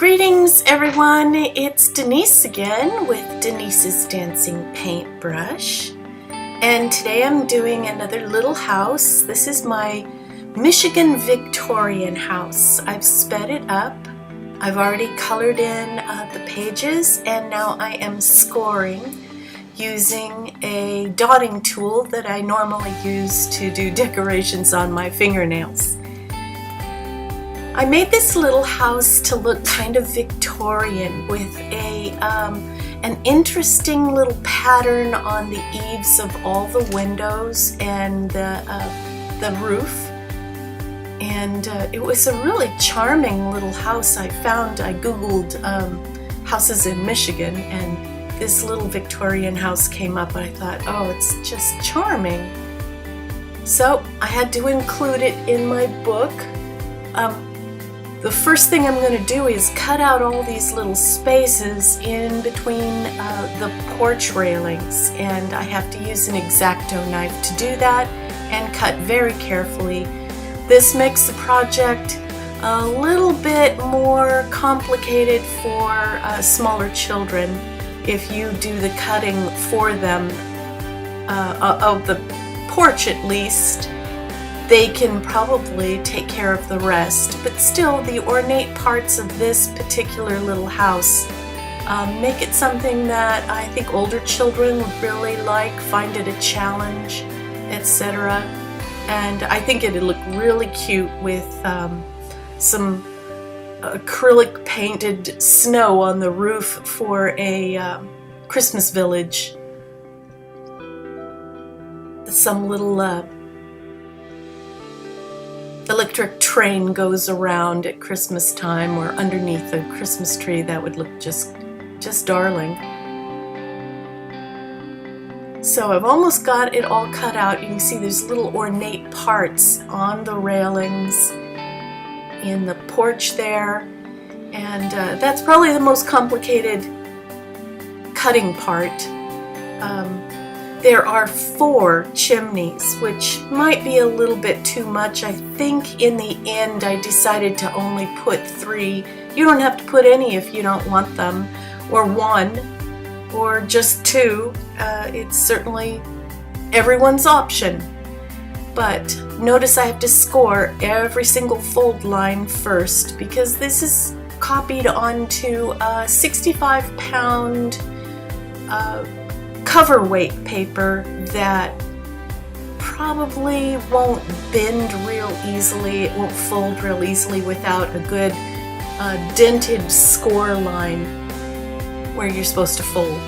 Greetings everyone, it's Denise again with Denise's Dancing Paintbrush, and today I'm doing another little house. This is my Michigan Victorian house. I've sped it up, I've already colored in the pages, and now I am scoring using a dotting tool that I normally use to do decorations on my fingernails. I made this little house to look kind of Victorian with an interesting little pattern on the eaves of all the windows and the roof. And it was a really charming little house. I googled houses in Michigan, and this little Victorian house came up, and I thought, oh, it's just charming. So I had to include it in my book. The first thing I'm going to do is cut out all these little spaces in between the porch railings, and I have to use an X-Acto knife to do that and cut very carefully. This makes the project a little bit more complicated for smaller children if you do the cutting for them, of the porch at least. They can probably take care of the rest, but still the ornate parts of this particular little house make it something that I think older children would really like, find it a challenge, etc. And I think it'd look really cute with some acrylic painted snow on the roof for a Christmas village. Some little electric train goes around at Christmas time or underneath a Christmas tree. That would look just darling. So I've almost got it all cut out. You can see there's little ornate parts on the railings in the porch there, and that's probably the most complicated cutting part. There are 4 chimneys, which might be a little bit too much. I think in the end I decided to only put 3. You don't have to put any if you don't want them, or 1, or just 2. It's certainly everyone's option. But notice I have to score every single fold line first, because this is copied onto a 65-pound cover weight paper that probably won't bend real easily. It won't fold real easily without a good dented score line where you're supposed to fold.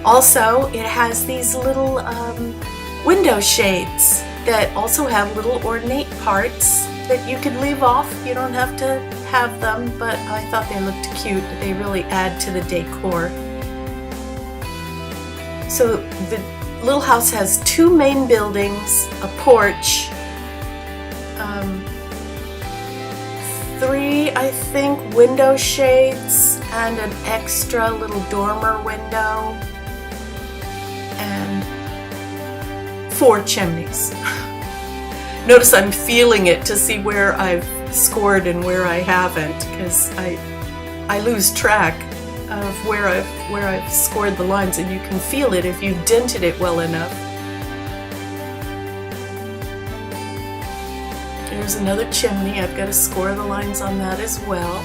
Also, it has these little window shades that also have little ornate parts that you could leave off. You don't have to have them, but I thought they looked cute. They really add to the decor. So the little house has 2 main buildings, a porch, 3, I think, window shades, and an extra little dormer window, and 4 chimneys. Notice I'm feeling it to see where I've scored and where I haven't, because I lose track of where I've scored the lines, and you can feel it if you dented it well enough. There's another chimney. I've got to score the lines on that as well.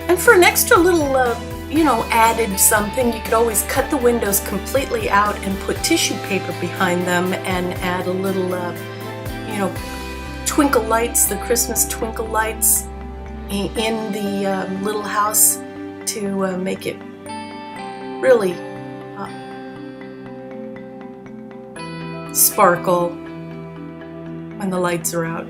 And for an extra little, added something, you could always cut the windows completely out and put tissue paper behind them and add a little, twinkle lights, the Christmas twinkle lights in the little house to make it really sparkle when the lights are out.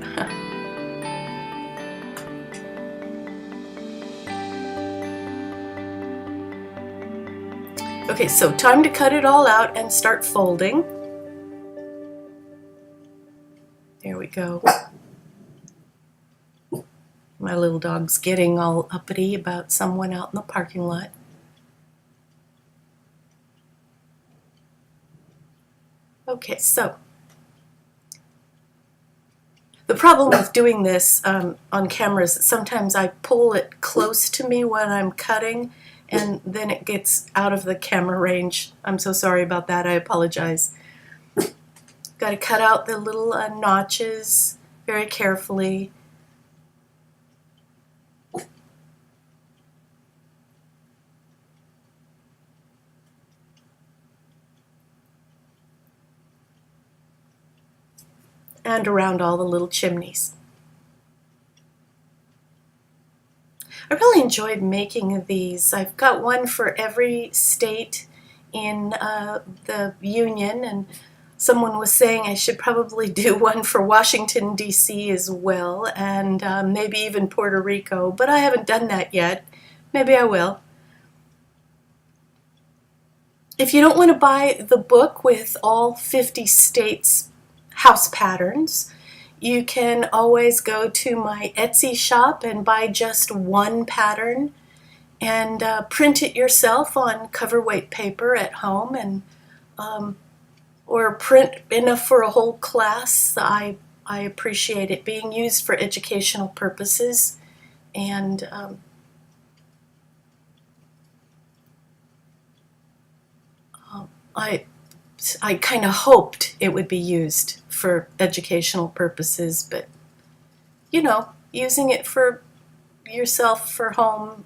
Okay, so time to cut it all out and start folding. There we go. My little dog's getting all uppity about someone out in the parking lot. Okay, so The problem with doing this on camera is that sometimes I pull it close to me when I'm cutting, and then it gets out of the camera range. I'm so sorry about that. I apologize. Got to cut out the little notches very carefully. And around all the little chimneys. I really enjoyed making these. I've got one for every state in the Union, and someone was saying I should probably do one for Washington, D.C. as well, and maybe even Puerto Rico, but I haven't done that yet. Maybe I will. If you don't want to buy the book with all 50 states' house patterns, you can always go to my Etsy shop and buy just one pattern and print it yourself on cover weight paper at home, and or print enough for a whole class. I appreciate it being used for educational purposes, and I kind of hoped it would be used for educational purposes, but you know, using it for yourself, for home,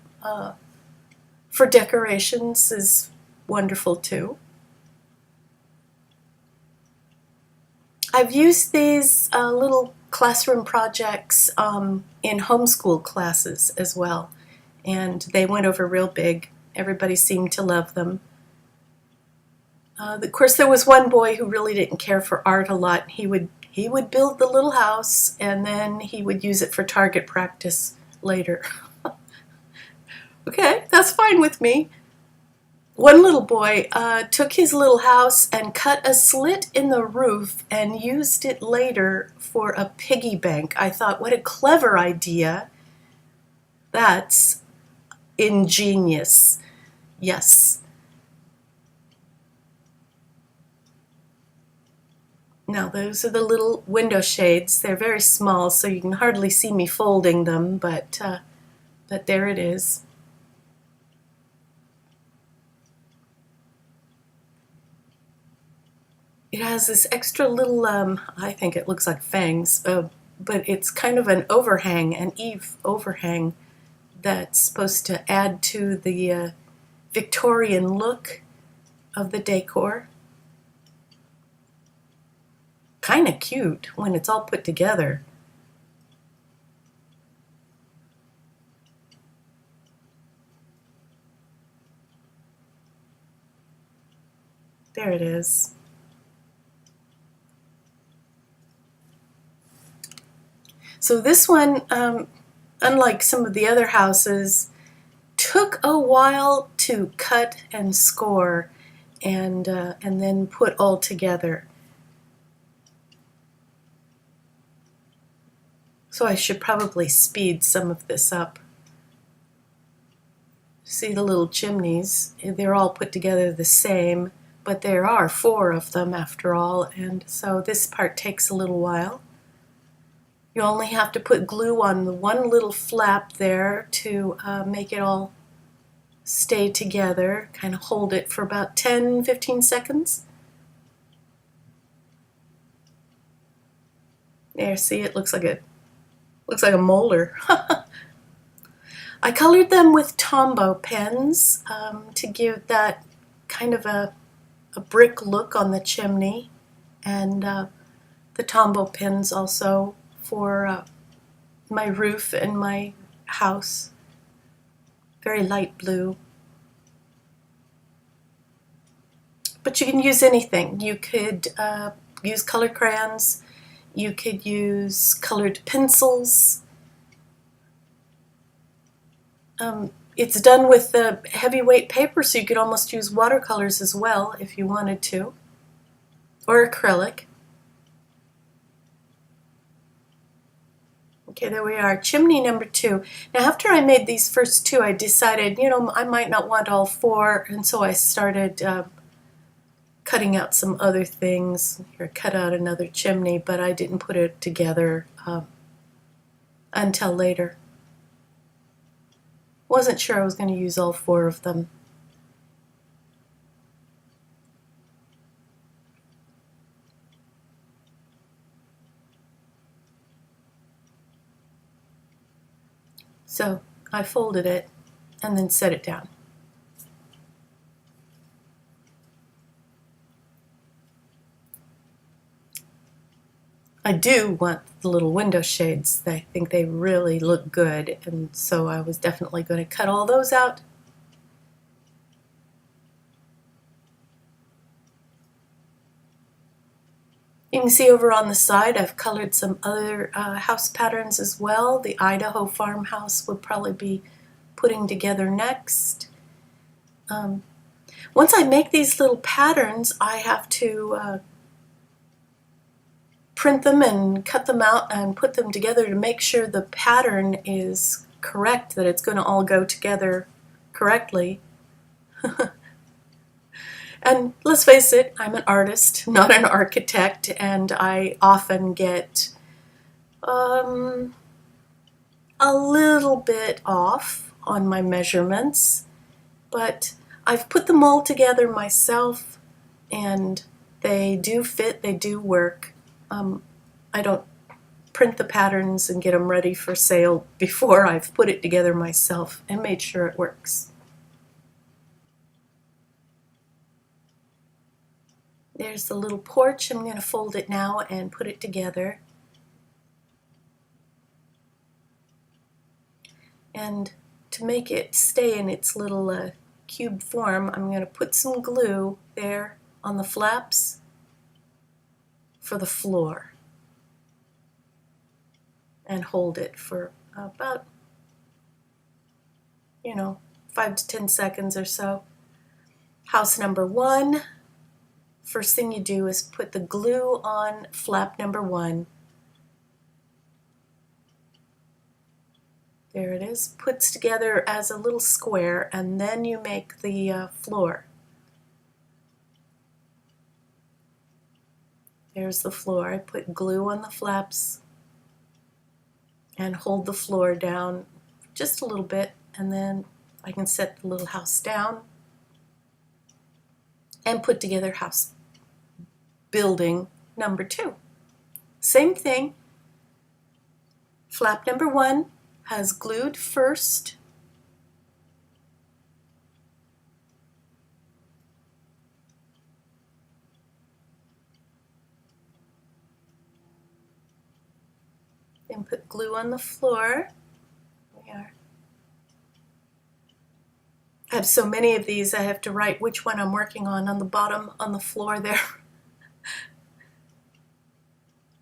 for decorations is wonderful too. I've used these little classroom projects in homeschool classes as well, and they went over real big. Everybody seemed to love them. Of course, there was one boy who really didn't care for art a lot. He would build the little house, and then he would use it for target practice later. Okay, that's fine with me. One little boy took his little house and cut a slit in the roof and used it later for a piggy bank. I thought, what a clever idea. That's ingenious. Yes. Now those are the little window shades. They're very small, so you can hardly see me folding them, but there it is. It has this extra little, I think it looks like fangs, but it's kind of an overhang, an eave overhang that's supposed to add to the Victorian look of the decor. Kind of cute when it's all put together. There it is. So this one, unlike some of the other houses, took a while to cut and score and then put all together. So I should probably speed some of this up. See the little chimneys? They're all put together the same, but there are 4 of them after all, and so this part takes a little while. You only have to put glue on the one little flap there to make it all stay together, kind of hold it for about 10-15 seconds. There, see, it looks like a molder. I colored them with Tombow pens to give that kind of a brick look on the chimney, and the Tombow pens also for my roof and my house. Very light blue. But you can use anything. You could use color crayons. You could use colored pencils. It's done with the heavyweight paper, so you could almost use watercolors as well if you wanted to, or acrylic. Okay, there we are, chimney number 2. Now after I made these first 2, I decided, you know, I might not want all 4, and so I started cutting out some other things, or cut out another chimney, but I didn't put it together until later. Wasn't sure I was going to use all 4 of them. So I folded it and then set it down. I do want the little window shades. I think they really look good, and so I was definitely going to cut all those out. You can see over on the side I've colored some other house patterns as well. The Idaho farmhouse would probably be putting together next. Once I make these little patterns, I have to print them and cut them out and put them together to make sure the pattern is correct, that it's going to all go together correctly. And let's face it, I'm an artist, not an architect, and I often get a little bit off on my measurements, but I've put them all together myself, and they do fit, they do work. I don't print the patterns and get them ready for sale before I've put it together myself and made sure it works. There's the little porch. I'm going to fold it now and put it together. And to make it stay in its little cube form, I'm going to put some glue there on the flaps for the floor and hold it for about, 5 to 10 seconds or so. House number 1. First thing you do is put the glue on flap number 1. There it is, puts together as a little square, and then you make the floor. There's the floor. I put glue on the flaps and hold the floor down just a little bit, and then I can set the little house down and put together house building number 2. Same thing. Flap number 1 has glued first. Then put glue on the floor. There we are. I have so many of these, I have to write which one I'm working on the bottom on the floor there.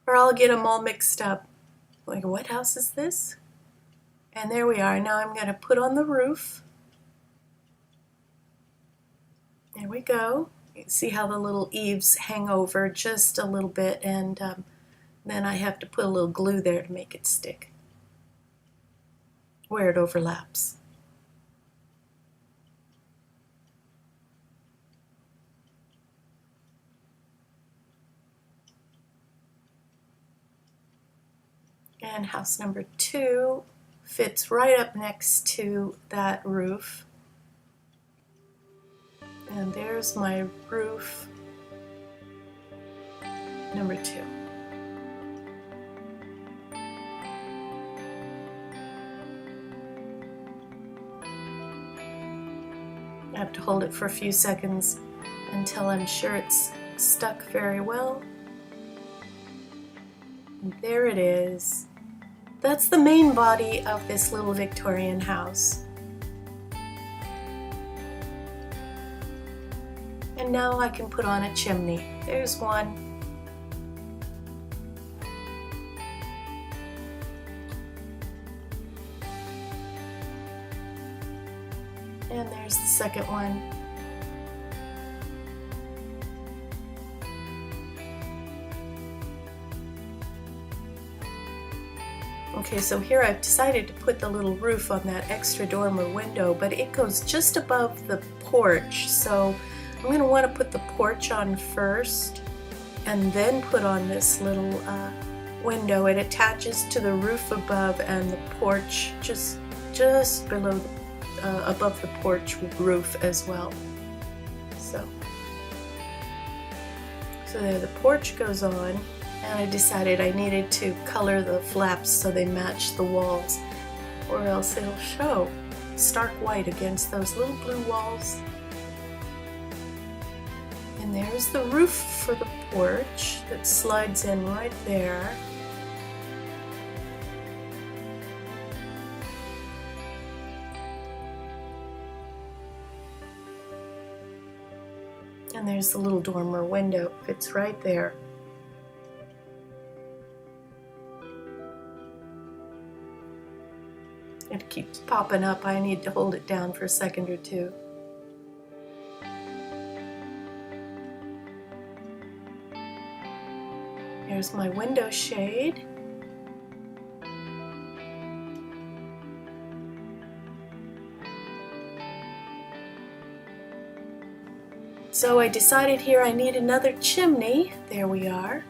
Or I'll get them all mixed up. Like, what house is this? And there we are. Now I'm going to put on the roof. There we go. You can see how the little eaves hang over just a little bit, and then I have to put a little glue there to make it stick where it overlaps. And house number 2 fits right up next to that roof. And there's my roof number 2. I have to hold it for a few seconds until I'm sure it's stuck very well. And there it is. That's the main body of this little Victorian house. And now I can put on a chimney. There's one. And there's the second one. Okay, so here I've decided to put the little roof on that extra dormer window, but it goes just above the porch, so I'm going to want to put the porch on first and then put on this little window. It attaches to the roof above and the porch just below above the porch roof as well. So there, the porch goes on, and I decided I needed to color the flaps so they match the walls, or else it'll show stark white against those little blue walls. And there's the roof for the porch that slides in right there. And there's the little dormer window, fits right there. It keeps popping up. I need to hold it down for a second or two. There's my window shade. So I decided here I need another chimney. There we are.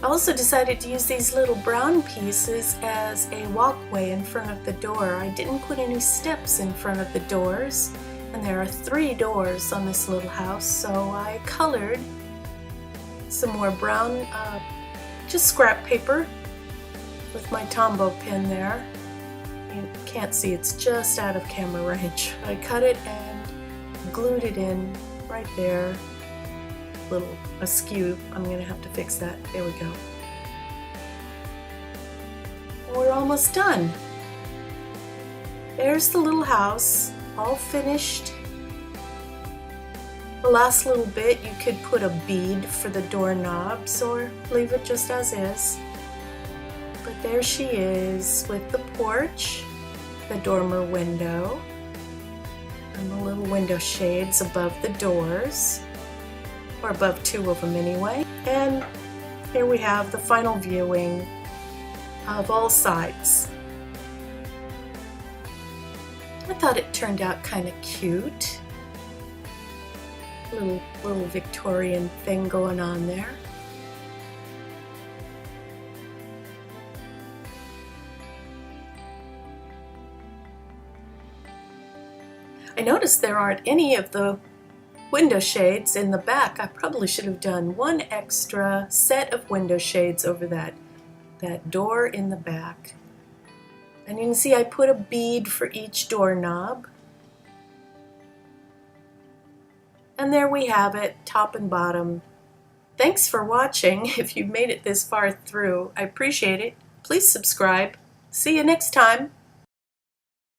I also decided to use these little brown pieces as a walkway in front of the door. I didn't put any steps in front of the doors, and there are 3 doors on this little house, so I colored some more brown, just scrap paper with my Tombow pen there. You can't see, it's just out of camera range. I cut it and glued it in right there. Little askew. I'm going to have to fix that. There we go. And we're almost done. There's the little house, all finished. The last little bit, you could put a bead for the doorknobs or leave it just as is. But there she is with the porch, the dormer window, and the little window shades above the doors. Or above 2 of them anyway. And here we have the final viewing of all sides. I thought it turned out kind of cute. Little Victorian thing going on there. I noticed there aren't any of the window shades in the back. I probably should have done 1 extra set of window shades over that door in the back. And you can see I put a bead for each doorknob. And there we have it, top and bottom. Thanks for watching. If you've made it this far through, I appreciate it. Please subscribe. See you next time.